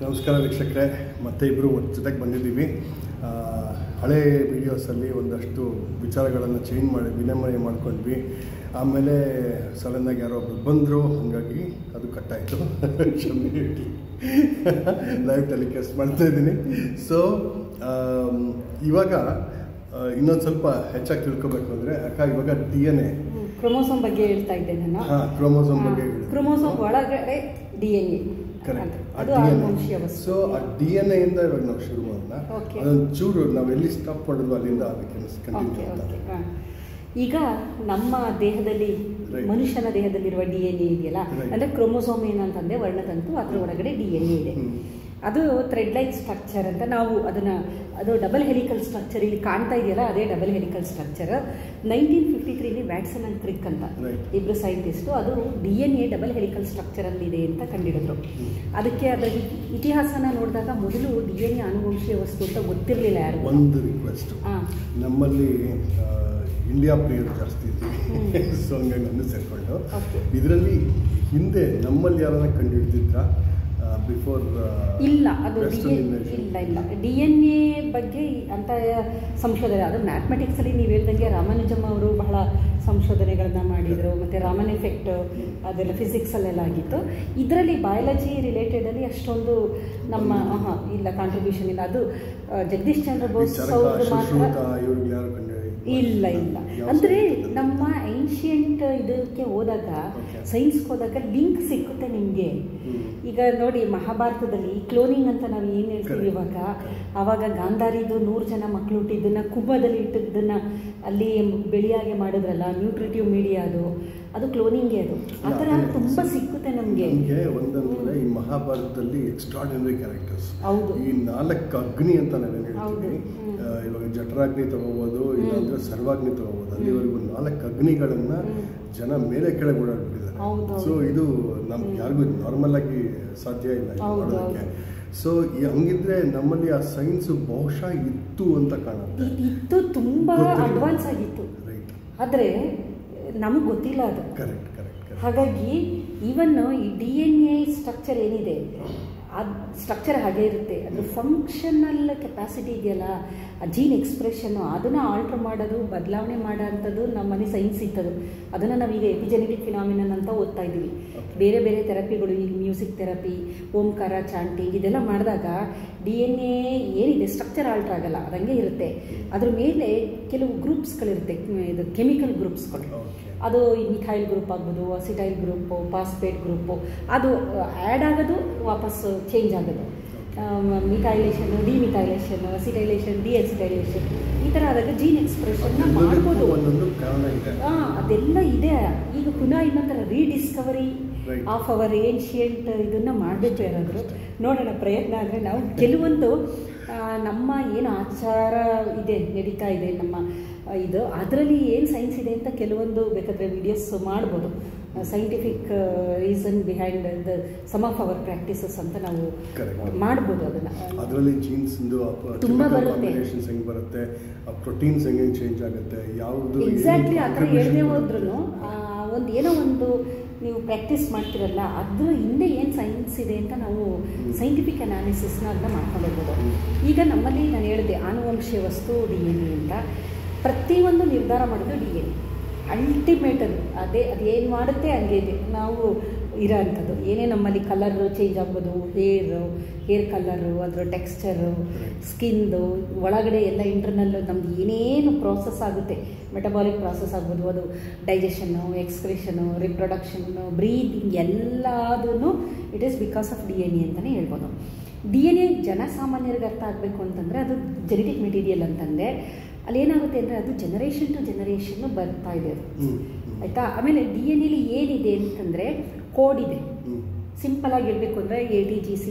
ನಮಸ್ಕಾರ ವೀಕ್ಷಕರೇ, ಮತ್ತೆ ಇಬ್ಬರು ಜೊತೆಗೆ ಬಂದಿದ್ದೀವಿ. ಹಳೆ ವೀಡಿಯೋಸಲ್ಲಿ ಒಂದಷ್ಟು ವಿಚಾರಗಳನ್ನು ಚೇಂಜ್ ಮಾಡಿ ವಿನಿಮಯ ಮಾಡ್ಕೊಂಡ್ವಿ. ಆಮೇಲೆ ಸಡನ್ನಾಗಿ ಯಾರೋ ಒಬ್ಬರು ಬಂದರು, ಹಾಗಾಗಿ ಅದು ಕಟ್ಟಾಯಿತು. ಲೈವ್ ಟೆಲಿಕಾಸ್ಟ್ ಮಾಡ್ತಾಯಿದ್ದೀನಿ. ಸೊ ಇವಾಗ ಇನ್ನೊಂದು ಸ್ವಲ್ಪ ಹೆಚ್ಚಾಗಿ ತಿಳ್ಕೊಬೇಕು ಅಂದರೆ ಇವಾಗ DNA ಕ್ರೋಮೋಸೋಮ್ ಬಗ್ಗೆ ಹೇಳ್ತಾ ಇದ್ದೆ ನಾನು. ಕ್ರೋಮೋಸೋಮ್ ಬಗ್ಗೆ ಕ್ರೋಮೋಸೋಮ್ ಒಳಗಡೆ DNA. ಕರೆಕ್ಟ್. ಅದು ಆನುವಂಶಿಕ ವಸ್ತು. ಸೊ ಆ DNA ಇಂದ ಇವಾಗ ನಾವು ಶುರು ಮಾಡೋಣ. ಅದೊಂದು ಚೂರು ನಾವು ಎಲ್ಲಿ ಸ್ಟಾಪ್ ಮಾಡಿದ್ವು ಅಲ್ಲಿಂದ ಅದಕ್ಕೆ ಕಂಟಿನ್ಯೂ ಮಾಡ್ತಾ. ಈಗ ನಮ್ಮ ದೇಹದಲ್ಲಿ ಮನುಷ್ಯನ ದೇಹದಲ್ಲಿರುವ DNA ಇದೆಯಲ್ಲ, ಅಂದರೆ ಕ್ರೋಮೋಸೋಮ್ ಏನಂತಂದ್ರೆ ವರ್ಣತಂತು, ಅದರ ಒಳಗಡೆ DNA ಇದೆ. ಅದು ಥ್ರೆಡ್ ಲೈಕ್ ಸ್ಟ್ರಕ್ಚರ್ ಅಂತ ನಾವು ಅದು ಡಬಲ್ ಹೆಲಿಕಲ್ ಸ್ಟ್ರಕ್ಚರ್ ಇಲ್ಲಿ ಕಾಣ್ತಾ ಇದೆಯಲ್ಲ, ಅದೇ double helical structure. 1953 Watson and Crick ಅಂತ ಇಬ್ಬರು ಸೈಂಟಿಸ್ಟು ಅದು DNA ಡಬಲ್ ಹೆಲಿಕಲ್ ಸ್ಟ್ರಕ್ಚರಲ್ಲಿದೆ ಅಂತ ಕಂಡುಹಿಡಿದ್ರು. ಅದಕ್ಕೆ ಅದರ ಇತಿಹಾಸನ ನೋಡಿದಾಗ ಮೊದಲು DNA ಆನುವಂಶೀಯ ವಸ್ತು ಅಂತ ಗೊತ್ತಿರಲಿಲ್ಲ ಯಾರು. ಒಂದು ರಿಕ್ವೆಸ್ಟ್, ನಮ್ಮಲ್ಲಿ ಇಂಡಿಯಾ ಪ್ಲೇಯರ್ ಜಾಸ್ತಿ ಇದ್ದೀವಿ. ಸೊ ಹಂಗಾಗಿ ನನ್ನ ಸೇರಿಕೊಂಡು ಇದರಲ್ಲಿ ಹಿಂದೆ ನಮ್ಮಲ್ಲಿ ಯಾರನ್ನ ಕಂಡುಹಿಡಿದಿದ್ರ ಬಿಫೋರ್? ಇಲ್ಲ, ಅದು ಇಲ್ಲ DNA ಬಗ್ಗೆ ಅಂತ ಸಂಶೋಧನೆ. ಅದು ಮ್ಯಾಥಮೆಟಿಕ್ಸಲ್ಲಿ ನೀವು ಹೇಳ್ದಂಗೆ ರಾಮಾನುಜಮ್ ಅವರು ಬಹಳ ಸಂಶೋಧನೆಗಳನ್ನ ಮಾಡಿದರು. ಮತ್ತು ರಾಮನ್ ಎಫೆಕ್ಟ್ ಅದೆಲ್ಲ ಫಿಸಿಕ್ಸಲ್ಲೆಲ್ಲ ಆಗಿತ್ತು. ಇದರಲ್ಲಿ ಬಯಾಲಜಿ ರಿಲೇಟೆಡಲ್ಲಿ ಅಷ್ಟೊಂದು ನಮ್ಮ ಇಲ್ಲ ಕಾಂಟ್ರಿಬ್ಯೂಷನ್ ಇಲ್ಲ. ಅದು ಜಗದೀಶ್ ಚಂದ್ರ ಬೋಸ್ ಅವರು ಮಾತ್ರ. ಇಲ್ಲ ಅಂದರೆ ನಮ್ಮ ಏನ್ಷಿಯಂಟ್ ಇದಕ್ಕೆ ಹೋದಾಗ, ಸೈನ್ಸ್ಗೆ ಹೋದಾಗ ಲಿಂಕ್ ಸಿಕ್ಕುತ್ತೆ ನಿಮಗೆ. ಈಗ ನೋಡಿ, ಮಹಾಭಾರತದಲ್ಲಿ ಕ್ಲೋನಿಂಗ್ ಅಂತ ನಾವು ಏನು ಹೇಳ್ತೀವಿ ಆವಾಗ ಗಾಂಧಾರಿದು 100 ಜನ ಮಕ್ಕಳು ಹುಟ್ಟಿದ್ದನ್ನು ಕುಂಭದಲ್ಲಿ ಇಟ್ಟಿದ್ದನ್ನು ಅಲ್ಲಿ ಬೆಳೆಯಾಗೆ ಮಾಡಿದ್ರಲ್ಲ, ನ್ಯೂಟ್ರಿಟಿವ್ ಮೀಡಿಯಾ ಅದು ಕ್ಲೋನಿಂಗೇ. ಆ ಥರ ತುಂಬ ಸಿಕ್ಕುತ್ತೆ ನಮಗೆ. ಒಂದಂದ್ರೆ ಈ ಮಹಾಭಾರತದಲ್ಲಿ ಎಕ್ಸ್ಟ್ರಾರ್ಡಿನರಿ ಕ್ಯಾರೆಕ್ಟರ್ಸ್. ಹೌದು. ಈ 4 ಅಗ್ನಿ ಅಂತ ನಾವೇನು ಹೇಳ್ತೀವಿ, ಇವಾಗ ಜಠರಾಗ್ನಿ ತಗೋಬೋದು, ಇಲ್ಲಾಂದ್ರೆ ಸರ್ವಾಗ್ನಿ ತಗೋಬೋದು. ಅಲ್ಲಿವರೆಗೂ 4 ಅಗ್ನಿಗಳನ್ನ ಜನ ಮೇಲೆ ಕೆಳಗೆ ಓಡಾಡ್ಬಿಟ್ಟಿದ್ದಾರೆ. ಸೊ ಇದು ನಮ್ಗೆ ಯಾರಿಗೂ ನಾರ್ಮಲ್ ಆಗಿ ಸಾಧ್ಯ ಇಲ್ಲ ಮಾಡೋದಕ್ಕೆ. ಸೊ ಹಂಗಿದ್ರೆ ನಮ್ಮಲ್ಲಿ ಆ ಸೈನ್ಸ್ ಬಹುಶಃ ಇತ್ತು ಅಂತ ಕಾಣುತ್ತೆ. ಇತ್ತು, ತುಂಬಾ ಅಡ್ವಾನ್ಸ್ ಆಗಿತ್ತು. ರೈಟ್. ಆದರೆ ನಮಗೆ ಗೊತ್ತಿಲ್ಲ ಅದು. ಕರೆಕ್ಟ್. ಹಾಗಾಗಿ ಈವನ್ ಈ DNA ಸ್ಟ್ರಕ್ಚರ್ ಏನಿದೆ, ಅದು ಸ್ಟ್ರಕ್ಚರ್ ಹಾಗೆ ಇರುತ್ತೆ. ಅದ್ರ ಫಂಕ್ಷನಲ್ ಕೆಪಾಸಿಟಿ ಇದೆಯಲ್ಲ, ಆ ಜೀನ್ ಎಕ್ಸ್ಪ್ರೆಷನ್ನು ಅದನ್ನು ಆಲ್ಟ್ರ್ ಮಾಡೋದು, ಬದಲಾವಣೆ ಮಾಡೋಂಥದ್ದು ನಮ್ಮಲ್ಲಿ ಸೈನ್ಸ್ ಇತ್ತದು. ಅದನ್ನು ನಾವೀಗ ಎಪಿಜೆನೆಟಿಕ್ ಫಿನಾಮಿನನ್ ಅಂತ ಓದ್ತಾ ಇದ್ದೀವಿ. ಬೇರೆ ಬೇರೆ ಥೆರಪಿಗಳು, ಈಗ ಮ್ಯೂಸಿಕ್ ಥೆರಪಿ, ಓಂಕಾರ ಚಾಂಟಿಂಗ್ ಇದೆಲ್ಲ ಮಾಡಿದಾಗ DNA ಏನಿದೆ ಸ್ಟ್ರಕ್ಚರ್ ಆಲ್ಟ್ರ್ ಆಗಲ್ಲ, ಅದಂಗೆ ಇರುತ್ತೆ. ಅದ್ರ ಮೇಲೆ ಕೆಲವು ಗ್ರೂಪ್ಸ್ಗಳಿರುತ್ತೆ, ಇದು ಕೆಮಿಕಲ್ ಗ್ರೂಪ್ಸ್ಗಳು. ಅದು ಮಿಥೈಲ್ ಗ್ರೂಪ್ ಆಗ್ಬೋದು, ಅಸಿಟೈಲ್ ಗ್ರೂಪು, ಫಾಸ್ಫೇಟ್ ಗ್ರೂಪು, ಅದು ಆ್ಯಡ್ ಆಗೋದು ವಾಪಸ್ ಚೇಂಜ್ ಆಗೋದು. ಮಿಥೈಲೇಷನ್, ಡಿಮಿಥೈಲೇಷನ್, ಅಸಿಟೈಲೇಷನ್, ಡಿಅಸಿಟೈಲೇಷನ್, ಈ ಥರ ಆದಾಗ ಜೀನ್ ಎಕ್ಸ್ಪ್ರೆಷನ್ನ ಮಾಡ್ಬೋದು. ಅದೆಲ್ಲ ಇದೆ. ಈಗ ಪುನಃ ಇನ್ನೊಂಥರ ರೀಡಿಸ್ಕವರಿ ಆಫ್ ಅವರ್ ಏನ್ಷಿಯಂಟ್ ಇದನ್ನು ಮಾಡಬೇಕು ಯಾರಾದರೂ. ನೋಡೋಣ, ಪ್ರಯತ್ನ ಆದರೆ ನಾವು ಕೆಲವೊಂದು ನಮ್ಮ ಏನು ಆಚಾರ ಇದೆ, ನಡೀತಾ ಇದೆ ನಮ್ಮ ಇದು, ಅದರಲ್ಲಿ ಏನು ಸೈನ್ಸ್ ಇದೆ ಅಂತ ಕೆಲವೊಂದು ಬೇಕಾದರೆ ವಿಡಿಯೋಸ್ ಮಾಡ್ಬೋದು. Scientific reason behind the some of our practices ಅಂತ ನಾವು ಮಾಡ್ಬೋದು. ಅದರಲ್ಲಿ ಜೀನ್ಸ್ ತುಂಬ ಬರುತ್ತೆ, ಹೆಂಗೆ ಬರುತ್ತೆ, ಪ್ರೋಟೀನ್ಸ್ ಹೆಂಗೆ ಚೇಂಜ್ ಆಗುತ್ತೆ, ಯಾವುದು ಎಕ್ಸಾಕ್ಟ್ಲಿ ಆ ಥರ ಹೇಳದೆ ಹೋದ್ರೂ ಏನೋ ಒಂದು ನೀವು ಪ್ರಾಕ್ಟೀಸ್ ಮಾಡ್ತಿರಲ್ಲ, ಅದ್ರ ಹಿಂದೆ ಏನು ಸೈನ್ಸ್ ಇದೆ ಅಂತ ನಾವು ಸೈಂಟಿಫಿಕ್ ಅನಾಲಿಸಿಸ್ನ ಅದನ್ನ ಮಾಡ್ಕೊಂಡಿರ್ಬೋದು. ಈಗ ನಮ್ಮಲ್ಲಿ ನಾನು ಹೇಳಿದೆ ಆನುವಂಶೀಯ ವಸ್ತು DNA ಅಂತ. ಪ್ರತಿಯೊಂದು ನಿರ್ಧಾರ ಮಾಡೋದು DNA. ಅಲ್ಟಿಮೇಟ್ ಅದೇನು ಮಾಡುತ್ತೆ ಹಂಗೆ ಇದೆ ನಾವು ಇರೋ ಅಂಥದ್ದು. ಏನೇ ನಮ್ಮಲ್ಲಿ ಕಲರು ಚೇಂಜ್ ಆಗ್ಬೋದು, ಹೇರ್ ಕಲರು, ಅದರ ಟೆಕ್ಸ್ಚರು, ಸ್ಕಿನ್ದು ಒಳಗಡೆ ಎಲ್ಲ ಇಂಟರ್ನಲ್ಲು ನಮ್ದು ಏನೇನು ಪ್ರಾಸೆಸ್ ಆಗುತ್ತೆ, ಮೆಟಬಾಲಿಕ್ ಪ್ರಾಸೆಸ್ ಆಗ್ಬೋದು, ಅದು ಡೈಜೆಷನ್ನು, ಎಕ್ಸ್ಕ್ರಿಷನು, ರಿಪ್ರೊಡಕ್ಷನ್ನು, ಬ್ರೀದಿಂಗ್ ಎಲ್ಲದೂ it is because of DNA ಅಂತಲೇ ಹೇಳ್ಬೋದು. DNA ಜನಸಾಮಾನ್ಯರಿಗೆ ಅರ್ಥ ಆಗಬೇಕು ಅಂತಂದರೆ ಅದು ಜೆನೆಟಿಕ್ ಮೆಟೀರಿಯಲ್ ಅಂತಂದರೆ ಅಲ್ಲಿ ಏನಾಗುತ್ತೆ ಅಂದರೆ ಅದು ಜನರೇಷನ್ ಟು ಜನರೇಷನ್ನು ಬರ್ತಾ ಇದೆ ಅದು, ಆಯಿತಾ. ಆಮೇಲೆ DNA ಏನಿದೆ ಅಂತಂದರೆ ಕೋಡ್ ಇದೆ. ಸಿಂಪಲಾಗಿ ಹೇಳಬೇಕು ಅಂದರೆ ATGC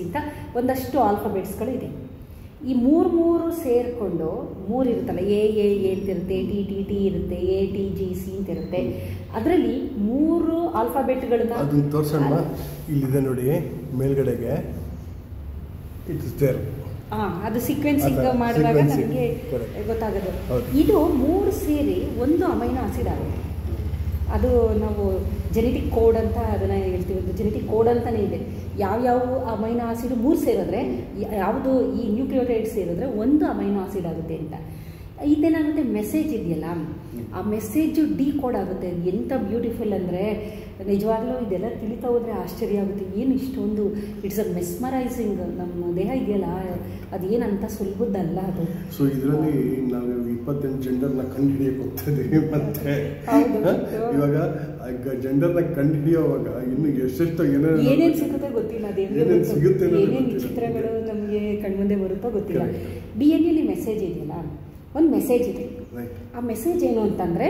ಅಂತ ಒಂದಷ್ಟು ಆಲ್ಫಾಬೆಟ್ಸ್ಗಳು ಇದೆ. ಈ ಮೂರು ಸೇರಿಕೊಂಡು 3 ಇರುತ್ತಲ್ಲ, A ಅಂತಿರುತ್ತೆ, TT ಇರುತ್ತೆ, ATGC ಅಂತಿರುತ್ತೆ. ಅದರಲ್ಲಿ 3 ಆಲ್ಫಾಬೆಟ್ಗಳನ್ನ ಅದನ್ನು ತೋರಿಸೋಣ. ಇಲ್ಲಿದೆ ನೋಡಿ ಮೇಲ್ಗಡೆಗೆ, ಇಟ್ ಇಸ್ ದೇರ್. ಅದು ಸೀಕ್ವೆನ್ಸಿಂಗ್ ಮಾಡಿದಾಗ ನಮಗೆ ಗೊತ್ತಾಗೋದು. ಇದು 3 ಸೇರಿ ಒಂದು ಅಮೈನೋ ಆಸಿಡ್ ಆಗುತ್ತೆ. ಅದು ನಾವು ಜೆನೆಟಿಕ್ ಕೋಡ್ ಅಂತ ಅದನ್ನು ಹೇಳ್ತೀವಿ. ಒಂದು ಜೆನೆಟಿಕ್ ಕೋಡ್ ಅಂತಲೇ ಇದೆ. ಯಾವ್ಯಾವ ಅಮೈನೋ ಆಸಿಡ್ 3 ಸೇರಿದ್ರೆ, ಯಾವುದು ಈ ನ್ಯೂಕ್ಲಿಯೋಟೈಡ್ ಸೇರಿದ್ರೆ ಒಂದು ಅಮೈನೋ ಆಸಿಡ್ ಆಗುತ್ತೆ ಅಂತ. ಇದೇನಾಗುತ್ತೆ, ಮೆಸೇಜ್ ಇದೆಯಲ್ಲ, ಆ ಮೆಸೇಜು ಕೋಡ್ ಆಗುತ್ತೆ. ಎಂಥ ಬ್ಯೂಟಿಫುಲ್ ಅಂದರೆ ನಿಜವಾಗ್ಲೂ ಇದೆಲ್ಲ ತಿಳಿತಾ ಹೋದರೆ ಆಶ್ಚರ್ಯ ಆಗುತ್ತೆ. ಏನು ಇಷ್ಟೊಂದು ಇಟ್ಸ್ ಅ ಮೆಸ್ಮರೈಸಿಂಗ್. ನಮ್ಮ ದೇಹ ಇದೆಯಲ್ಲ, ಅದೇನಂತ ಸುಲಭದ್ದಲ್ಲ ಅದು. ಸೊ ಇದರಲ್ಲಿ ನಾವು 28 ಜೆಂಡರ್ನ ಕಂಡು ಹಿಡಿಯಕ್ಕೆ ಹೋಗ್ತಿದ್ದೀವಿ. ಮತ್ತೆ ಇವಾಗ ಜೆಂಡರ್ನ ಕಂಡು ಹಿಡಿಯೋವಾಗ ಇನ್ನು ಎಷ್ಟೆಷ್ಟು ಏನೇನು ಸಿಗುತ್ತೆ ಗೊತ್ತಿಲ್ಲ, ಏನೇನು ಚಿತ್ರಗಳು ನಮಗೆ ಕಣ್ಮುಂದೆ ಬರುತ್ತೋ ಗೊತ್ತಿಲ್ಲ. DNA ಮೆಸೇಜ್ ಇದೆಯಲ್ಲ, ಒಂದು ಮೆಸೇಜ್ ಇದೆ. ಆ ಮೆಸೇಜ್ ಏನು ಅಂತಂದರೆ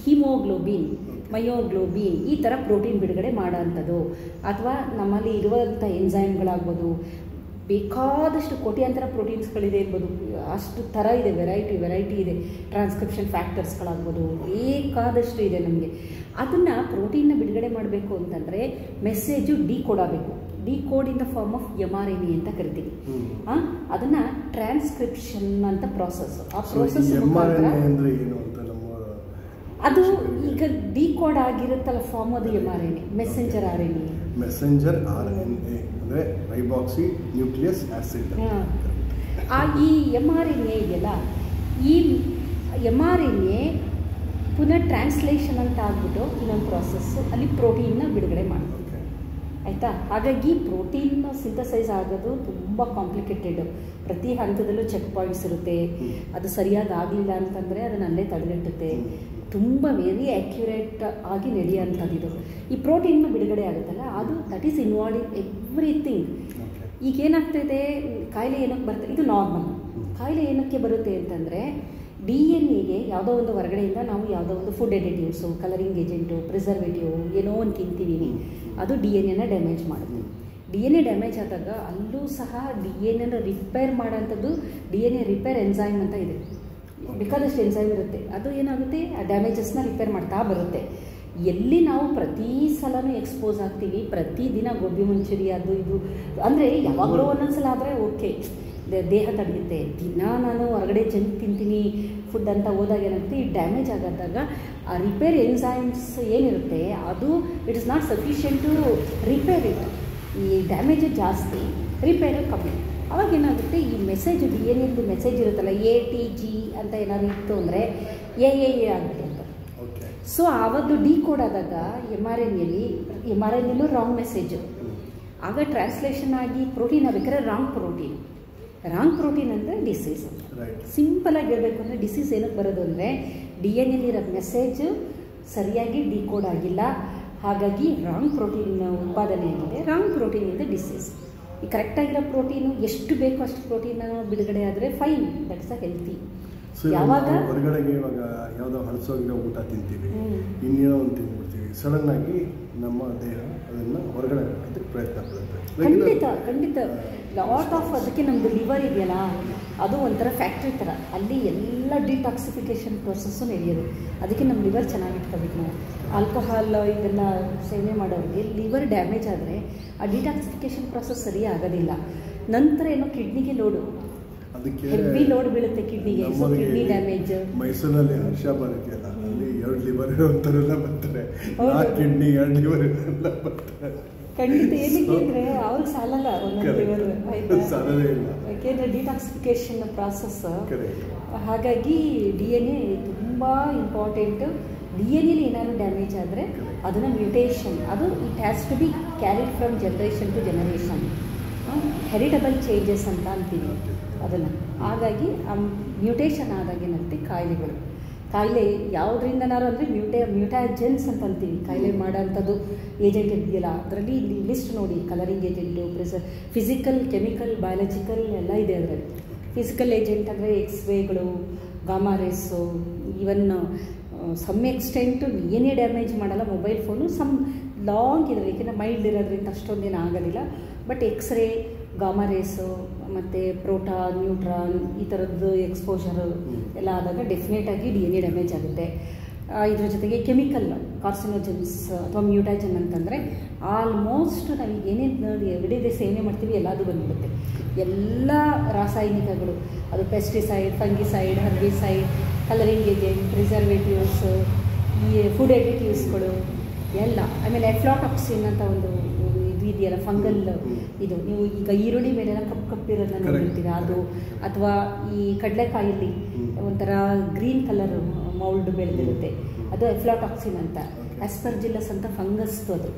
ಹಿಮೋಗ್ಲೋಬಿನ್, ಮಯೋಗ್ಲೋಬಿನ್ ಈ ಥರ ಪ್ರೋಟೀನ್ ಬಿಡುಗಡೆ ಮಾಡೋವಂಥದ್ದು, ಅಥವಾ ನಮ್ಮಲ್ಲಿ ಇರುವಂಥ ಎನ್ಸೈಮ್ಗಳಾಗ್ಬೋದು, ಬೇಕಾದಷ್ಟು ಕೋಟ್ಯಾಂತರ ಪ್ರೋಟೀನ್ಸ್ಗಳಿದೆ ಇರ್ಬೋದು, ಅಷ್ಟು ಥರ ಇದೆ, ವೆರೈಟಿ ಇದೆ. ಟ್ರಾನ್ಸ್ಕ್ರಿಪ್ಷನ್ ಫ್ಯಾಕ್ಟರ್ಸ್ಗಳಾಗ್ಬೋದು, ಬೇಕಾದಷ್ಟು ಇದೆ ನಮಗೆ. ಅದನ್ನು ಪ್ರೋಟೀನ್ನ ಬಿಡುಗಡೆ ಮಾಡಬೇಕು ಅಂತಂದರೆ ಮೆಸೇಜು ಕೋಡ್ ಆಗಬೇಕು. Code in the form of mRNA ಅಂತ ಕರಿತೀವಿ. ಅದನ್ನು ಟ್ರಾನ್ಸ್ಕ್ರಿಪ್ಷನ್ ಅಂತ ಪ್ರಾಸೆಸ್. ಆ ಪ್ರೋಸೆಸ್ ಅದು ಈಗ ಕೋಡ್ ಆಗಿರುತ್ತಲ್ಲ ಫಾರ್ಮ್, ಅದು mRNA, messenger RNA. Messenger RNA ಅಂದರೆ ರೈಬಾಕ್ಸಿ ನ್ಯೂಕ್ಲಿಯಸ್ ಆಸಿಡ್. ಈ mRNA ಇದೆಯಲ್ಲ, ಈ mRNA ಪುನಃ ಟ್ರಾನ್ಸ್ಲೇಷನ್ ಅಂತ ಆಗ್ಬಿಟ್ಟು ಇನ್ನೊಂದು ಪ್ರಾಸೆಸ್ಸು, ಅಲ್ಲಿ ಪ್ರೋಟೀನ್ನ ಬಿಡುಗಡೆ ಮಾಡೋದು. ಆಯಿತಾ? ಹಾಗಾಗಿ ಪ್ರೋಟೀನ್ ಸಿಂಥಸೈಸ್ ಆಗೋದು ತುಂಬ ಕಾಂಪ್ಲಿಕೇಟೆಡ್. ಪ್ರತಿ ಹಂತದಲ್ಲೂ ಚೆಕ್ ಪಾಯಿಂಟ್ಸ್ ಇರುತ್ತೆ. ಅದು ಸರಿಯಾಗಿ ಆಗಲಿಲ್ಲ ಅಂತಂದರೆ ಅದನ್ನು ಅಲ್ಲೇ ತಡೆಗಟ್ಟುತ್ತೆ. ತುಂಬ ವೆರಿ ಆ್ಯಕ್ಯುರೇಟ್ ಆಗಿ ನಡೆಯುವಂಥದ್ದು ಇದು. ಈ ಪ್ರೋಟೀನ್ ಬಿಡುಗಡೆ ಆಗುತ್ತಲ್ಲ, ಅದು that is involve in everything. ಈಗ ಏನಾಗ್ತಾಯಿದೆ, ಕಾಯಿಲೆ ಏನಕ್ಕೆ ಬರುತ್ತೆ, ಇದು ನಾರ್ಮಲ್. ಕಾಯಿಲೆ ಏನಕ್ಕೆ ಬರುತ್ತೆ ಅಂತಂದರೆ, DNA ಯಾವುದೋ ಒಂದು ಹೊರಗಡೆಯಿಂದ ನಾವು ಯಾವುದೋ ಒಂದು food additives, colouring agent, preservative ಏನೋ ಒಂದು ತಿಂತೀವಿ, ಅದು DNA ಡ್ಯಾಮೇಜ್ ಮಾಡುತ್ತೆ. DNA ಡ್ಯಾಮೇಜ್ ಆದಾಗ ಅಲ್ಲೂ ಸಹ DNA ರಿಪೇರ್ ಮಾಡೋಂಥದ್ದು DNA ರಿಪೇರ್ ಎನ್ಸೈಮ್ ಅಂತ ಇದೆ. ಬೇಕಾದಷ್ಟು ಎನ್ಸೈಮ್ ಇರುತ್ತೆ. ಅದು ಏನಾಗುತ್ತೆ, ಆ ಡ್ಯಾಮೇಜಸ್ನ ರಿಪೇರ್ ಮಾಡ್ತಾ ಬರುತ್ತೆ. ಎಲ್ಲಿ ನಾವು ಪ್ರತಿ ಸಲನೂ ಎಕ್ಸ್ಪೋಸ್ ಆಗ್ತೀವಿ, ಪ್ರತಿದಿನ ಗೋಬಿ ಮಂಚೂರಿ ಅದು ಇದು ಅಂದರೆ ಯಾವಾಗಲೂ ಒಂದೊಂದ್ಸಲ ಆದರೆ ಓಕೆ, ದೇಹ ತಡೆಯುತ್ತೆ. ದಿನ ನಾನು ಹೊರಗಡೆ ಜಂಕ್ ತಿಂತೀನಿ ಫುಡ್ ಅಂತ ಹೋದಾಗ ಏನಾಗುತ್ತೆ, ಈ ಡ್ಯಾಮೇಜ್ ಆಗಾದಾಗ ಆ ರಿಪೇರ್ ಎನ್ಸೈಮ್ಸ್ ಏನಿರುತ್ತೆ ಅದು it is not sufficient to repair it. ಈ ಡ್ಯಾಮೇಜ್ ಜಾಸ್ತಿ, ರಿಪೇರ್ ಕಮ್ಮಿ. ಅವಾಗ ಏನಾಗುತ್ತೆ, ಈ ಮೆಸೇಜ್ DNA ಮೆಸೇಜ್ ಇರುತ್ತಲ್ಲ, ATG ಅಂತ ಏನಾದ್ರು ಇತ್ತು ಅಂದರೆ AAA ಆಗಿಬಿಡುತ್ತೆ. ಸೊ ಆವತ್ತು ಕೋಡ್ ಆದಾಗ mRNA ರಾಂಗ್ ಮೆಸೇಜು, ಆಗ ಟ್ರಾನ್ಸ್ಲೇಷನ್ ಆಗಿ ಪ್ರೋಟೀನ್ ಆಗಬೇಕಾದ್ರೆ ರಾಂಗ್ ಪ್ರೋಟೀನ್ ಅಂದರೆ ಡಿಸೀಸ್. ಸಿಂಪಲಾಗಿ ಹೇಳಬೇಕು ಅಂದರೆ ಡಿಸೀಸ್ ಏನಕ್ಕೆ ಬರೋದು ಅಂದರೆ DNA ಮೆಸೇಜ್ ಸರಿಯಾಗಿ ಕೋಡ್ ಆಗಿಲ್ಲ. ಹಾಗಾಗಿ ರಾಂಗ್ ಪ್ರೋಟೀನ್ ಉತ್ಪಾದನೆ ಆಗಿದೆ. ರಾಂಗ್ ಪ್ರೋಟೀನಿಂದ ಡಿಸೀಸ್. ಈ ಕರೆಕ್ಟಾಗಿರೋ ಪ್ರೋಟೀನು ಎಷ್ಟು ಬೇಕೋ ಅಷ್ಟು ಪ್ರೋಟೀನ್ ಬಿಡುಗಡೆ ಆದರೆ fine, that is a healthy. ಯಾವಾಗ ಹೊರಗಡೆಗೆ ಇವಾಗ ಯಾವುದೋ ಹಳಸೋಗಿರೋ ಊಟ ತಿಂತೀವಿ, ಇನ್ನೇನೋ ಒಂದು ತಿಂದ್ಬಿಡ್ತೀವಿ, ಸಡನ್ನಾಗಿ ನಮ್ಮ ದೇಹ ಅದನ್ನು ಹೊರಗಡೆ ಹಾಕೋದಕ್ಕೆ ಪ್ರಯತ್ನ ಪಡುತ್ತೆ. ಖಂಡಿತ ಲಾಟ್ ಆಫ್. ಅದಕ್ಕೆ ನಮ್ಮದು ಲಿವರ್ ಇದೆಯಲ್ಲ, ಅದು ಒಂಥರ ಫ್ಯಾಕ್ಟ್ರಿ ಥರ. ಅಲ್ಲಿ ಎಲ್ಲ ಡಿಟಾಕ್ಸಿಫಿಕೇಷನ್ ಪ್ರೊಸೆಸ್ಸು ನಡೆಯೋದು. ಅದಕ್ಕೆ ನಮ್ಮ ಲಿವರ್ ಚೆನ್ನಾಗಿಟ್ಕೋಬೇಕು ನಾವು. ಆಲ್ಕೋಹಾಲ್ ಇದೆಲ್ಲ ಸೇವನೆ ಮಾಡೋರಿಗೆ ಲಿವರ್ ಡ್ಯಾಮೇಜ್ ಆದರೆ ಆ ಡಿಟಾಕ್ಸಿಫಿಕೇಷನ್ ಪ್ರೊಸೆಸ್ ಸರಿ ಆಗೋದಿಲ್ಲ. ನಂತರ ಏನೋ ಕಿಡ್ನಿಗೆ ಲೋಡು, ಅದಕ್ಕೆ ಹೆವಿ ಲೋಡ್ ಬೀಳುತ್ತೆ ಕಿಡ್ನಿಗೆ. So kidney damage. ಮೈಸೂರಲ್ಲಿ ಹರ್ಷ ಬರುತ್ತೆಲ್ಲ, ಅಲ್ಲಿ 2 ಲಿವರ್ ಇರೋಂಥವರೆಲ್ಲ ಬರ್ತಾರೆ, 4 ಕಿಡ್ನಿ 2 ಲಿವರ್ ಎಲ್ಲ ಬರ್ತಾರೆ. ಖಂಡಿತ. ಏನಕ್ಕೆ ಅಂದರೆ ಅವ್ರಿಗೆ ಸಾಲಲ್ಲ ಒಂದೊಂದು ಲಿವರ್, ಆಯಿತಾ? ಸಾಲದೇ ಇಲ್ಲ, ಯಾಕೆಂದರೆ ಡಿಟಾಕ್ಸಿಫಿಕೇಷನ್ ಪ್ರಾಸೆಸ್. ಹಾಗಾಗಿ DNA ತುಂಬ ಇಂಪಾರ್ಟೆಂಟು. DNA ಏನಾದ್ರು ಡ್ಯಾಮೇಜ್ ಆದರೆ ಅದನ್ನು ಮ್ಯೂಟೇಷನ್, ಅದು it has to be carried from generation to generation. Heritable changes ಅಂತ ಅಂತೀವಿ ಅದನ್ನು. ಹಾಗಾಗಿ ಆ ಮ್ಯೂಟೇಷನ್ ಆದಾಗ ಏನಾಗುತ್ತೆ, ಕಾಯಿಲೆ ಯಾವುದರಿಂದನಾರು ಅಂದರೆ ಮ್ಯೂಟಾಜೆನ್ಸ್ ಅಂತ ಅಂತೀವಿ. ಕಾಯಿಲೆ ಮಾಡೋಂಥದ್ದು ಏಜೆಂಟ್ ಇದೆಯಲ್ಲ, ಅದರಲ್ಲಿ ಲಿಸ್ಟ್ ನೋಡಿ, colouring agent, physical, chemical, biological ಎಲ್ಲ ಇದೆ ಅದರಲ್ಲಿ. ಫಿಸಿಕಲ್ ಏಜೆಂಟ್ ಅಂದರೆ ಎಕ್ಸ್ರೇಗಳು, gamma rays, even some extent DNA damage ಮಾಡಲ್ಲ. ಮೊಬೈಲ್ ಫೋನು ಸಮ್ ಲಾಂಗ್ ಇರೋದು, ಏಕೆಂದರೆ ಮೈಲ್ಡ್ ಇರೋದ್ರಿಂದ ಅಷ್ಟೊಂದೇನು ಆಗೋದಿಲ್ಲ. ಬಟ್ ಎಕ್ಸ್ರೇ, ಗಾಮಾ ರೇಸು ಮತ್ತು ಪ್ರೋಟಾನ್, ನ್ಯೂಟ್ರಾನ್ ಈ ಥರದ್ದು ಎಕ್ಸ್ಪೋಜರು ಎಲ್ಲ ಆದಾಗ ಡೆಫಿನೆಟಾಗಿ DNA ಡ್ಯಾಮೇಜ್ ಆಗುತ್ತೆ. ಇದ್ರ ಜೊತೆಗೆ ಕೆಮಿಕಲ್ ಕಾರ್ಸಿನೋಜನ್ಸ್ ಅಥವಾ ಮ್ಯೂಟಾಜನ್ ಅಂತಂದರೆ ಆಲ್ಮೋಸ್ಟ್ ನಾವು ಏನೇನು ಎವ್ರಿಡೇ ಸೇವನೆ ಮಾಡ್ತೀವಿ ಎಲ್ಲದು ಬಂದ್ಬಿಡುತ್ತೆ. ಎಲ್ಲ ರಾಸಾಯನಿಕಗಳು, ಅದು pesticide, fungicide, herbicide, colouring agent, preservatives, ಈ ಫುಡ್ ಎಡಿಟಿವ್ಸ್ಗಳು, ಎಲ್ಲ. ಆಮೇಲೆ ಎಫ್ಲಾಟಾಕ್ಸಿನ್ ಅಂತ ಒಂದು ಇದು ಇದೆಯಲ್ಲ, ಫಂಗಲ್ ಇದು. ನೀವು ಈಗ ಈರುಳ್ಳಿ ಮೇಲೆಲ್ಲ ಕಪ್ಪಿರೋದನ್ನ ನೋಡಿರ್ತೀರಾ, ಅದು. ಅಥವಾ ಈ ಕಡಲೆಕಾಯಲ್ಲಿ ಒಂಥರ ಗ್ರೀನ್ ಕಲರ್ ಮೌಲ್ಡ್ ಬೆಳೆದಿರುತ್ತೆ, ಅದು ಎಫ್ಲಾಟಾಕ್ಸಿನ್ ಅಂತ. ಆಸ್ಪರ್ಜಿಲ್ಲಸ್ ಅಂತ ಫಂಗಸ್, ಅದು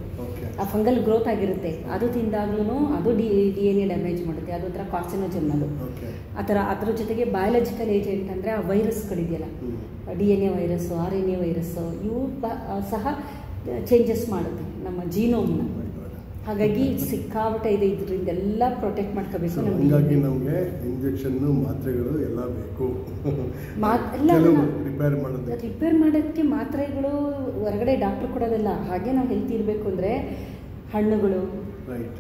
ಆ ಫಂಗಲ್ ಗ್ರೋತ್ ಆಗಿರುತ್ತೆ. ಅದು ತಿಂದಾಗ್ಲೂ ಅದು DNA ಡ್ಯಾಮೇಜ್ ಮಾಡುತ್ತೆ. ಅದು ಒಂಥರ ಕಾರ್ಸಿನೋಜನ್ ಅದು. ಆ ಥರ ಅದ್ರ ಜೊತೆಗೆ ಬಯಾಲಜಿಕಲ್ ಏಜೆಂಟ್ ಅಂದರೆ ಆ ವೈರಸ್ಗಳಿದೆಯಲ್ಲ, DNA ವೈರಸ್, RNA ವೈರಸ್, ಇವು ಸಹ ಚೇಂಜಸ್ ಮಾಡುತ್ತೆ ನಮ್ಮ ಜೀನೋಮ್ನ. ಹಾಗಾಗಿ ಸಿಕ್ಕಾಪಟ್ಟೆ ಇದೆ, ಇದರಿಂದೆಲ್ಲ ಪ್ರೊಟೆಕ್ಟ್ ಮಾಡ್ಕೋಬೇಕು. ಹಾಗಾಗಿ ನಮಗೆ ಇಂಜೆಕ್ಷನ್ನು, ಮಾತ್ರೆಗಳು ಎಲ್ಲ ಬೇಕು. ರಿಪೇರ್ ಮಾಡೋದಕ್ಕೆ ಮಾತ್ರೆಗಳು ಹೊರಗಡೆ ಡಾಕ್ಟ್ರು ಕೊಡೋದಿಲ್ಲ. ಹಾಗೆ ನಾವು ಹೆಲ್ತಿ ಇರಬೇಕು ಅಂದರೆ ಹಣ್ಣುಗಳು,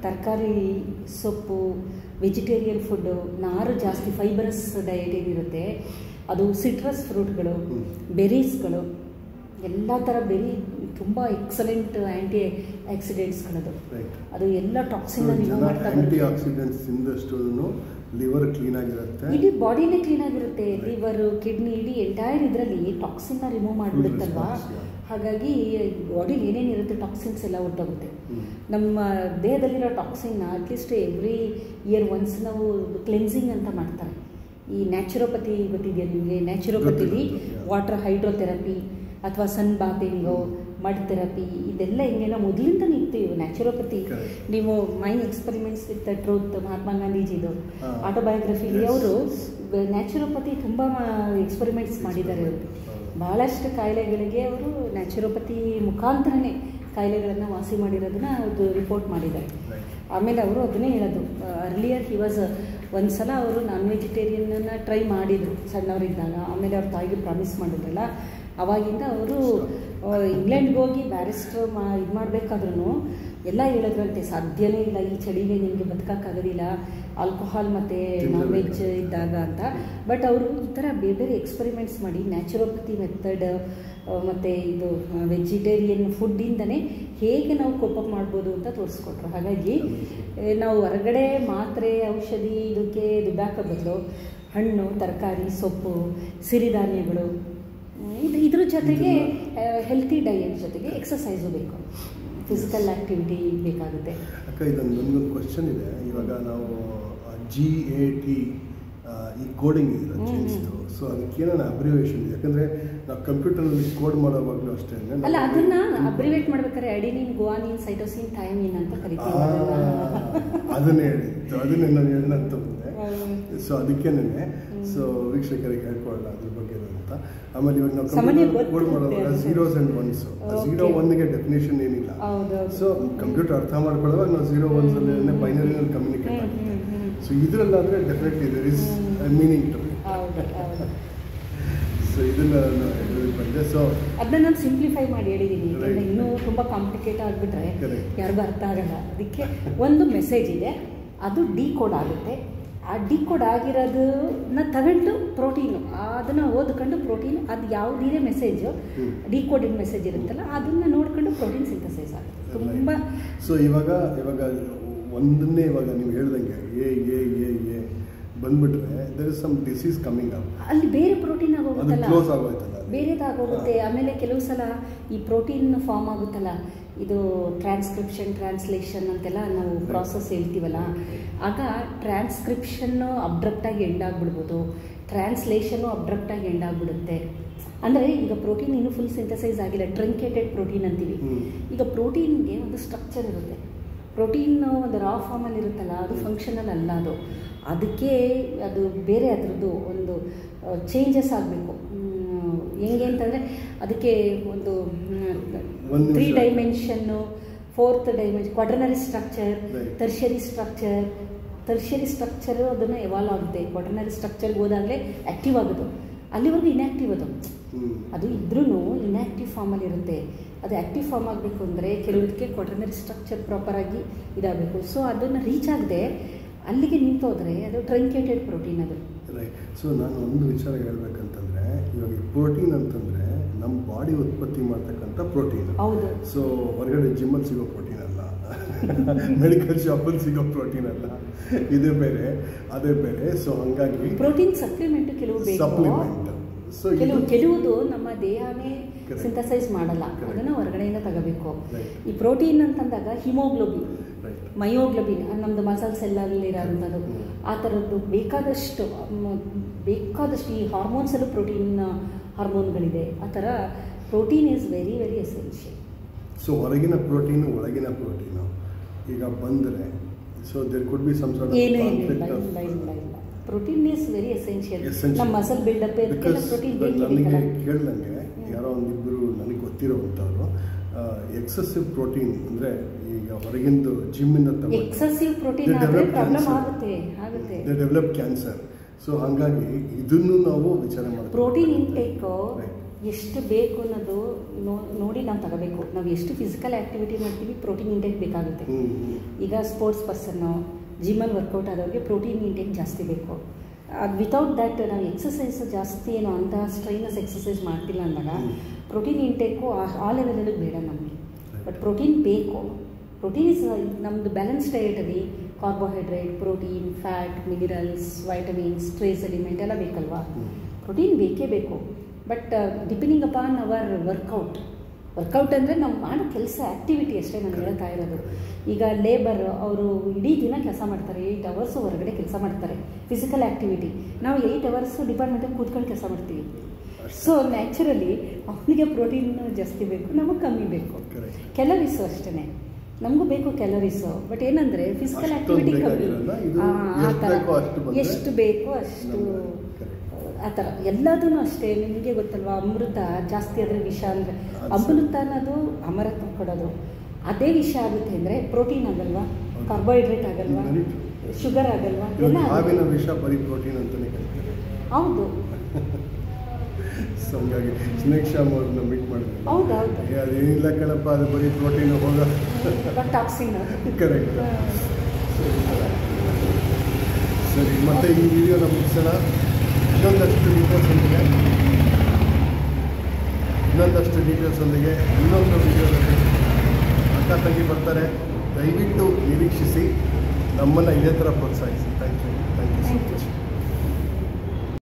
ತರಕಾರಿ, ಸೊಪ್ಪು, ವೆಜಿಟೇರಿಯನ್ ಫುಡ್ಡು, ನಾರು ಜಾಸ್ತಿ, ಫೈಬರಸ್ ಡಯಟ್ ಏನಿರುತ್ತೆ ಅದು, ಸಿಟ್ರಸ್ ಫ್ರೂಟ್ಗಳು, ಬೆರೀಸ್ಗಳು, ಎಲ್ಲ ಥರ ಬೆರಿ ತುಂಬ ಎಕ್ಸಲೆಂಟ್ ಆ್ಯಂಟಿ ಆಕ್ಸಿಡೆಂಟ್ಸ್ಗಳದು. ಅದು ಎಲ್ಲ ಟಾಕ್ಸಿನ್ ರಿಮೂವ್ ಮಾಡ್ತಾ ಬರುತ್ತೆ. ಆ್ಯಂಟಿ ಆಕ್ಸಿಡೆಂಟ್ಸ್ ತಿಂದಷ್ಟು ಲಿವರ್ ಕ್ಲೀನ್ ಆಗಿರುತ್ತೆ, ಇಡೀ ಬಾಡಿನೇ ಕ್ಲೀನ್ ಆಗಿರುತ್ತೆ. ಲಿವರು, ಕಿಡ್ನಿ, ಇಡೀ ಎಂಟೈರ್ ಇದರಲ್ಲಿ ಟಾಕ್ಸಿನ್ನ ರಿಮೂವ್ ಮಾಡಿಬಿಡುತ್ತಲ್ವಾ. ಹಾಗಾಗಿ ಬಾಡಿಲಿ ಏನೇನಿರುತ್ತೆ ಟಾಕ್ಸಿನ್ಸ್ ಎಲ್ಲ ಹೊರಟೋಗುತ್ತೆ. ನಮ್ಮ ದೇಹದಲ್ಲಿರೋ ಟಾಕ್ಸಿನ್ನ ಅಟ್ಲೀಸ್ಟ್ ಎವ್ರಿ ಇಯರ್ ಒನ್ಸ್ ನಾವು ಕ್ಲೆನ್ಸಿಂಗ್ ಅಂತ ಮಾಡ್ತಾರೆ. ಈ ನ್ಯಾಚುರೋಪತಿ ಗೊತ್ತಿದೆಯಾ ನಿಮಗೆ? ನ್ಯಾಚುರೋಪತಿಲಿ ವಾಟರ್ ಹೈಡ್ರೋಥೆರಪಿ ಅಥವಾ ಸನ್ ಬಾತಿಂಗು, ಮಡ್ ಥೆರಪಿ, ಇದೆಲ್ಲ ಹಿಂಗೆಲ್ಲ ಮೊದಲಿಂದ ನಿಂತೀವಿ ನ್ಯಾಚುರೋಪತಿ. ನೀವು mind experiments with truth, Mahatma ಗಾಂಧೀಜಿದು ಆಟೋಬಯೋಗ್ರಫಿಲಿ ಅವರು ನ್ಯಾಚುರೋಪತಿ ತುಂಬ ಎಕ್ಸ್ಪೆರಿಮೆಂಟ್ಸ್ ಮಾಡಿದ್ದಾರೆ. ಅವರು ಭಾಳಷ್ಟು ಕಾಯಿಲೆಗಳಿಗೆ ಅವರು ನ್ಯಾಚುರೋಪತಿ ಮುಖಾಂತರನೇ ಕಾಯಿಲೆಗಳನ್ನು ವಾಸಿ ಮಾಡಿರೋದನ್ನ ಅದು ರಿಪೋರ್ಟ್ ಮಾಡಿದ್ದಾರೆ. ಆಮೇಲೆ ಅವರು ಅದನ್ನೇ ಹೇಳೋದು, ಅರ್ಲಿಯರ್ ಹಿ ವಾಸ್, ಒಂದು ಸಲ ಅವರು ನಾನ್ ವೆಜಿಟೇರಿಯನ್ನ ಟ್ರೈ ಮಾಡಿದರು ಸಣ್ಣವರಿದ್ದಾಗ. ಆಮೇಲೆ ಅವ್ರ ತಾಯಿಗೆ ಪ್ರಾಮಿಸ್ ಮಾಡಿದ್ರಲ್ಲ, ಅವಾಗಿಂದ ಅವರು ಇಂಗ್ಲೆಂಡ್ಗೆ ಹೋಗಿ ಬ್ಯಾರಿಸ್ಟರ್ ಇದು ಮಾಡಬೇಕಾದ್ರೂ ಎಲ್ಲ ಹೇಳಿದ್ರಂತೆ, ಸಾಧ್ಯನೇ ಇಲ್ಲ ಈ ಚಳಿಗೆ ನಿಮಗೆ ಬದುಕೋಕ್ಕಾಗೋದಿಲ್ಲ ಆಲ್ಕೋಹಾಲ್ ಮತ್ತು ನಾನ್ ವೆಜ್ ಇದ್ದಾಗ ಅಂತ. ಬಟ್ ಅವರು ಈ ಥರ ಬೇರೆ ಬೇರೆ ಎಕ್ಸ್ಪೆರಿಮೆಂಟ್ಸ್ ಮಾಡಿ ನ್ಯಾಚುರೋಪತಿ ಮೆಥಡ್ ಮತ್ತು ಇದು ವೆಜಿಟೇರಿಯನ್ ಫುಡ್ಡಿಂದನೇ ಹೇಗೆ ನಾವು ಕೋಪಪ್ ಮಾಡ್ಬೋದು ಅಂತ ತೋರಿಸ್ಕೊಟ್ರು. ಹಾಗಾಗಿ ನಾವು ಹೊರಗಡೆ ಮಾತ್ರೆ, ಔಷಧಿ ಇದಕ್ಕೆ ದುಡ್ಡಾಕೋ ಬದಲು ಹಣ್ಣು, ತರಕಾರಿ, ಸೊಪ್ಪು, ಸಿರಿಧಾನ್ಯಗಳು, ಇದ್ರ ಜೊತೆಗೆ ಹೆಲ್ತಿ ಡಯಟ್ ಜೊತೆಗೆ ಎಕ್ಸಸೈಸು ಬೇಕು, ಫಿಸಿಕಲ್ ಆ್ಯಕ್ಟಿವಿಟಿ ಬೇಕಾಗುತ್ತೆ. ಅಕ್ಕ, ಇದೊಂದು ನಮಗೊಂದು ಕ್ವಶನ್ ಇದೆ. ಇವಾಗ ನಾವು GAT ಈ ಕೋಡಿಂಗ್ ಇದೆ ಜೀನ್ಸ್ದು, ಸೊ ಅದಕ್ಕೇನೋ ಅಬ್ರಿವೇಷನ್ ಇದೆ? ಯಾಕಂದರೆ ನಾವು ಕಂಪ್ಯೂಟರ್ನಲ್ಲಿ ಕೋಡ್ ಮಾಡೋವಾಗಲೂ ಅಷ್ಟೇ ಅಲ್ಲ, ಅದನ್ನು ಅಬ್ರಿವೇಟ್ ಮಾಡ್ಬೇಕಾದ್ರೆ ಅಡಿನಿನ್, ಗುವಾನಿನ್, ಸೈಟೋಸಿನ್, ಥೈಮಿನ್ ಅಂತ ಕರಿತೀವಿ. ಅದನ್ನೇ ಹೇಳಿತ್ತು, ಅದನ್ನೇ ನಾನು ಹೇಳಂತ ಬಂದೆ. ಸೊ ಅದಕ್ಕೇನೆ ಸೊ ವೀಕ್ಷಕರಿಗೆ ಹೇಳ್ಕೊಳ್ಳೋಣ ಅದ್ರ ಬಗ್ಗೆ ಅಂತ. ಆಮೇಲೆ ಇವಾಗ ನಾವು ಕಂಪ್ಯೂಟರ್ ಕೋಡ್ ಮಾಡುವಾಗ 0s and 1s, 0 1ಗೆ ಡೆಫಿನೇಷನ್ ಏನಿಲ್ಲ. ಸೊ ಕಂಪ್ಯೂಟರ್ ಅರ್ಥ ಮಾಡ್ಕೊಳ್ಳೋವಾಗ ನಾವು 0 1s ಅಲ್ಲಿ ಬೈನರಿನಲ್ಲಿ ಕಮ್ಯುನಿಕೇಟ್ ಆಗ್ತೀವಿ. ಸೊ ಇದರಲ್ಲಾದರೆ definitely there is meaning to it. So ಇದನ್ನ ಬಂದೆ. ಸೊ ಅದನ್ನ ನಾನು ಸಿಂಪ್ಲಿಫೈ ಮಾಡಿ ಹೇಳಿದ್ದೀನಿ. ಇನ್ನೂ ತುಂಬ ಕಾಂಪ್ಲಿಕೇಟ್ ಆಗಿಬಿಟ್ರೆ ಯಾರಿಗೂ ಅರ್ಥ ಆಗಲ್ಲ. ಅದಕ್ಕೆ ಒಂದು ಮೆಸೇಜ್ ಇದೆ, ಅದು ಡಿಕೋಡ್ ಆಗುತ್ತೆ. ಆ ಡಿಕೋಡ್ ಆಗಿರೋದನ್ನ ತಗೊಂಡು ಪ್ರೋಟೀನು ಅದನ್ನು ಓದ್ಕೊಂಡು ಪ್ರೋಟೀನ್ ಅದು ಯಾವುದೇ ಮೆಸೇಜು ಡಿಕೋಡಿಂಗ್ ಮೆಸೇಜ್ ಇರುತ್ತಲ್ಲ ಅದನ್ನು ನೋಡ್ಕೊಂಡು ಪ್ರೋಟೀನ್ ಸಿಂಥಸೈಸ್ ಆಗುತ್ತೆ ತುಂಬ. ಸೊ ಇವಾಗ ಒಂದನ್ನೇ ಇವಾಗ ನೀವು ಹೇಳ್ದಂಗೆ ಎ ಬಂದ್ಬಿಟ್ರೆ there is some disease coming up, ಅಲ್ಲಿ ಬೇರೆ ಪ್ರೋಟೀನ್ ಆಗೋಗುತ್ತಲ್ಲ, ಕ್ಲೋಸ್ ಆಗೋಯ್ತಲ್ಲ, ಬೇರೆದಾಗೋಗುತ್ತೆ. ಆಮೇಲೆ ಕೆಲವು ಸಲ ಈ ಪ್ರೋಟೀನ್ ಫಾರ್ಮ್ ಆಗುತ್ತಲ್ಲ, ಇದು ಟ್ರಾನ್ಸ್ಲೇಷನ್ ಅಂತೆಲ್ಲ ನಾವು ಪ್ರಾಸೆಸ್ ಹೇಳ್ತೀವಲ್ಲ, ಆಗ ಟ್ರಾನ್ಸ್ಕ್ರಿಪ್ಷನ್ನು ಅಬ್ರಪ್ಟಾಗಿ ಎಂಡ್ ಆಗಿಬಿಡ್ಬೋದು, ಟ್ರಾನ್ಸ್ಲೇಷನ್ನು ಅಬ್ರಪ್ಟಾಗಿ ಎಂಡ್ ಆಗಿಬಿಡುತ್ತೆ. ಅಂದರೆ ಈಗ ಪ್ರೋಟೀನ್ ಇನ್ನೂ ಫುಲ್ ಸಿಂಥಸೈಸ್ ಆಗಿಲ್ಲ, ಟ್ರಂಕೇಟೆಡ್ ಪ್ರೋಟೀನ್ ಅಂತೀವಿ. ಈಗ ಪ್ರೋಟೀನ್ಗೆ ಒಂದು ಸ್ಟ್ರಕ್ಚರ್ ಇರುತ್ತೆ. ಪ್ರೋಟೀನ್ ಒಂದು ರಾ ಫಾರ್ಮಲ್ಲಿ ಇರುತ್ತಲ್ಲ, ಅದು ಫಂಕ್ಷನಲ್ ಅಲ್ಲ. ಅದಕ್ಕೆ ಅದು ಬೇರೆ ಅದರದ್ದು ಒಂದು ಚೇಂಜಸ್ ಆಗಬೇಕು. ಹೆಂಗೆ ಅಂತಂದರೆ ಅದಕ್ಕೆ ಒಂದು 3 dimension, 4th dimension, quaternary structure, tertiary structure ಅದನ್ನು ಎವಾಲ್ವ್ ಆಗುತ್ತೆ. ಕ್ವಾಡ್ರನರಿ ಸ್ಟ್ರಕ್ಚರ್ಗೆ ಹೋದಾಗಲೇ ಆ್ಯಕ್ಟಿವ್ ಆಗೋದು, ಅಲ್ಲಿವರೆಗೂ ಇನ್ಯಾಕ್ಟಿವ್ ಅದು ಇದ್ರೂ ಇನ್ಯಾಕ್ಟಿವ್ ಫಾರ್ಮಲ್ಲಿ ಇರುತ್ತೆ. ಅದು ಆ್ಯಕ್ಟಿವ್ ಫಾರ್ಮ್ ಆಗಬೇಕು ಅಂದರೆ ಕೆಲವೊಂದಕ್ಕೆ ಕ್ವಾಡ್ರನರಿ ಸ್ಟ್ರಕ್ಚರ್ ಪ್ರಾಪರಾಗಿ ಇದಾಗಬೇಕು. ಸೊ ಅದನ್ನು ರೀಚ್ ಆಗದೆ ಅಲ್ಲಿಗೆ ನಿಂತೋದ್ರೆ ಅದು ಟ್ರಂಕೇಟೆಡ್ ಪ್ರೋಟೀನ್ ಅದು. ರೈಟ್. ಸೊ ನಾನು ಒಂದು ವಿಚಾರ ಹೇಳ್ಬೇಕಂತಂದರೆ, ಇವಾಗ ಪ್ರೋಟೀನ್ ಅಂತಂದರೆ ನಮ್ಮ ಬಾಡಿ ಉತ್ಪತ್ತಿ ಮಾಡ್ತಕ್ಕಂಥ ಪ್ರೋಟೀನ್. ಹೌದು. ಸೊ ಹೊರಗಡೆ ಜಿಮ್ಮಲ್ಲಿ ಸಿಗೋ ಪ್ರೋಟೀನ್ ಅಲ್ಲ, ಮೆಡಿಕಲ್ ಶಾಪಲ್ಲಿ ಸಿಗೋ ಪ್ರೋಟೀನ್ ಅಲ್ಲ, ಇದೇ ಬೇರೆ ಅದೇ ಬೇರೆ. ಸೊ ಹಂಗಾಗಿ ಪ್ರೋಟೀನ್ ಸಪ್ಲಿಮೆಂಟ್ ಕೆಲವು ಬೇಕು. ಸಪ್ಲಿಮೆಂಟ್ ಸೊ ಕೆಲವುದು ನಮ್ಮ ದೇಹನೇ ಸಿಂಥಸೈಸ್ ಮಾಡಲ್ಲ, ಅದನ್ನು ಹೊರಗಡೆಯಿಂದ ತಗೋಬೇಕು. ಈ ಪ್ರೋಟೀನ್ ಅಂತಂದಾಗ ಹಿಮೋಗ್ಲೋಬಿನ್, ಮಯೋಗ್ಲೋಬಿನ್ ನಮ್ಮದು ಮಸಲ್ ಸೆಲ್ಲಲ್ಲಿರೋಂಥದ್ದು, ಆ ಥರದ್ದು ಬೇಕಾದಷ್ಟು ಈ ಹಾರ್ಮೋನ್ಸಲ್ಲೂ ಪ್ರೋಟೀನ್ ಹಾರ್ಮೋನ್ಗಳಿದೆ. ಆ ಥರ protein is very very essential. So ಹೊರಗಿನ ಪ್ರೋಟೀನು ಒಳಗಿನ ಪ್ರೋಟೀನು ಈಗ ಬಂದರೆ so there could be some sort ಇಲ್ಲ. Protein is very essential. ನಮ್ಮ ಮಸಲ್ ಬಿಲ್ಡಪ್ ಪ್ರೋಟೀನ್ ನನಗೆ ಕೇಳ್ದಂಗೆ ಯಾರೋ ಒಂದಿಬ್ಬರು ನನಗೆ ಗೊತ್ತಿರೋವಂಥವ್ರು ಎಕ್ಸೆಸಿವ್ ಪ್ರೋಟೀನ್ ಅಂದರೆ ಈಗ ಹೊರಗಿಂದು ಜಿಮ್ಮಿಂದ ಎಕ್ಸೆಸಿವ್ ಪ್ರೋಟೀನ್ ಪ್ರಾಬ್ಲಮ್ ಆಗುತ್ತೆ, ದೇ ಡೆವಲಪ್ ಕ್ಯಾನ್ಸರ್. ಸೊ ಹಾಗಾಗಿ ಇದನ್ನು ನಾವು ವಿಚಾರ ಮಾಡ್ತೀವಿ. ಪ್ರೋಟೀನ್ ಇಂಟೇಕು ಎಷ್ಟು ಬೇಕು ಅನ್ನೋದು ನೋಡಿ ನಾವು ತಗೋಬೇಕು. ನಾವು ಎಷ್ಟು ಫಿಸಿಕಲ್ ಆ್ಯಕ್ಟಿವಿಟಿ ಮಾಡ್ತೀವಿ ಪ್ರೋಟೀನ್ ಇಂಟೇಕ್ ಬೇಕಾಗುತ್ತೆ. ಈಗ ಸ್ಪೋರ್ಟ್ಸ್ ಪರ್ಸನ್ನು, ಜಿಮ್ಮಲ್ಲಿ ವರ್ಕೌಟ್ ಆದವ್ರಿಗೆ ಪ್ರೋಟೀನ್ ಇಂಟೇಕ್ ಜಾಸ್ತಿ ಬೇಕು. ಅದು ವಿತೌಟ್ ದ್ಯಾಟ್ ನಾವು ಎಕ್ಸಸೈಸ್ ಜಾಸ್ತಿ ಏನೋ ಅಂತ ಸ್ಟ್ರೈನಸ್ ಎಕ್ಸಸೈಸ್ ಮಾಡ್ತಿಲ್ಲ ಅಂದಾಗ ಪ್ರೋಟೀನ್ ಇಂಟೇಕು ಆ ಲೆವೆಲಲ್ಲಿ ಬೇಡ ನಮಗೆ. ಬಟ್ ಪ್ರೋಟೀನ್ ಬೇಕು. ಪ್ರೋಟೀನ್ ಇಸ್ ನಮ್ಮದು ಬ್ಯಾಲೆನ್ಸ್ ಡಯಟಲ್ಲಿ carbohydrate, protein, fat, minerals, vitamins, trace element ಎಲ್ಲ ಬೇಕಲ್ವಾ. ಪ್ರೋಟೀನ್ ಬೇಕೇ ಬೇಕು. But depending upon our workout ಅಂದರೆ ನಾವು ಮಾಡೋ ಕೆಲಸ ಆ್ಯಕ್ಟಿವಿಟಿ ಅಷ್ಟೇ ನಾನು ಹೇಳ್ತಾ ಇರೋದು. ಈಗ ಲೇಬರ್ ಅವರು ಇಡೀ ದಿನ ಕೆಲಸ ಮಾಡ್ತಾರೆ, 8 ಅವರ್ಸು ಹೊರಗಡೆ ಕೆಲಸ ಮಾಡ್ತಾರೆ ಫಿಸಿಕಲ್ ಆ್ಯಕ್ಟಿವಿಟಿ. ನಾವು 8 ಅವರ್ಸು ಡಿಪಾರ್ಟ್ಮೆಂಟಲ್ಲಿ ಕೂತ್ಕೊಂಡು ಕೆಲಸ ಮಾಡ್ತೀವಿ. ಸೊ ನ್ಯಾಚುರಲಿ ಅವನಿಗೆ ಪ್ರೋಟೀನ್ ಜಾಸ್ತಿ ಬೇಕು, ನಮಗೆ ಕಮ್ಮಿ ಬೇಕು. ಕ್ಯಾಲರೀಸು ಅಷ್ಟೇ, ನಮಗೂ ಬೇಕು ಕ್ಯಾಲರೀಸು. ಬಟ್ ಏನಂದರೆ ಫಿಸಿಕಲ್ ಆ್ಯಕ್ಟಿವಿಟಿ ಕಮ್ಮಿ, ಆ ಥರ ಎಷ್ಟು ಬೇಕೋ ಅಷ್ಟು. ಆ ಥರ ಎಲ್ಲದೂ ಅಷ್ಟೇ. ನಿಮಗೆ ಗೊತ್ತಲ್ವಾ, ಅಮೃತ ಜಾಸ್ತಿ ಆದರೆ ವಿಷ ಅಂದರೆ, ಅಮೃತ ಅನ್ನೋದು ಅಮರತ್ವ ಕೊಡೋದು, ಅದೇ ವಿಷ ಆಗುತ್ತೆ ಅಂದರೆ ಪ್ರೋಟೀನ್ ಆಗಲ್ವಾ, ಕಾರ್ಬೋಹೈಡ್ರೇಟ್ ಆಗಲ್ವಾ, ಶುಗರ್ ಆಗಲ್ವಾ, ಎಲ್ಲ ವಿಷ ಬರೀ ಪ್ರೋಟೀನ್ ಅಂತಲೇ ಕರೀತಾರೆ. ಹೌದು. ಸೊ ಹಂಗಾಗಿ ಸ್ನೇಕ್ ಶಾಮ್ ಅವ್ರನ್ನ ಮೀಟ್ ಮಾಡಿದ್ರು. ಹೌದು ಅದೇನಿಲ್ಲ ಕಣಪ್ಪ, ಅದು ಬರೀ ಪ್ರೋಟೀನ್ ಹೋಗ ಟಾಕ್ಸಿನ್. ಕರೆಕ್ಟ್. ಸರಿ, ಮತ್ತೆ ಈ ವಿಡಿಯೋನ ಮುಗಿಸೋಣ. ಇನ್ನೊಂದಷ್ಟು ಡೀಟೇಲ್ಸೊಂದಿಗೆ ಇನ್ನೊಂದು ವಿಡಿಯೋದಲ್ಲಿ ಅಕ್ಕ ತಂಗಿ ಬರ್ತಾರೆ. ದಯವಿಟ್ಟು ನಿರೀಕ್ಷಿಸಿ, ನಮ್ಮನ್ನು ಇದೇ ಥರ ಪ್ರೋತ್ಸಾಹಿಸಿ. Thank you.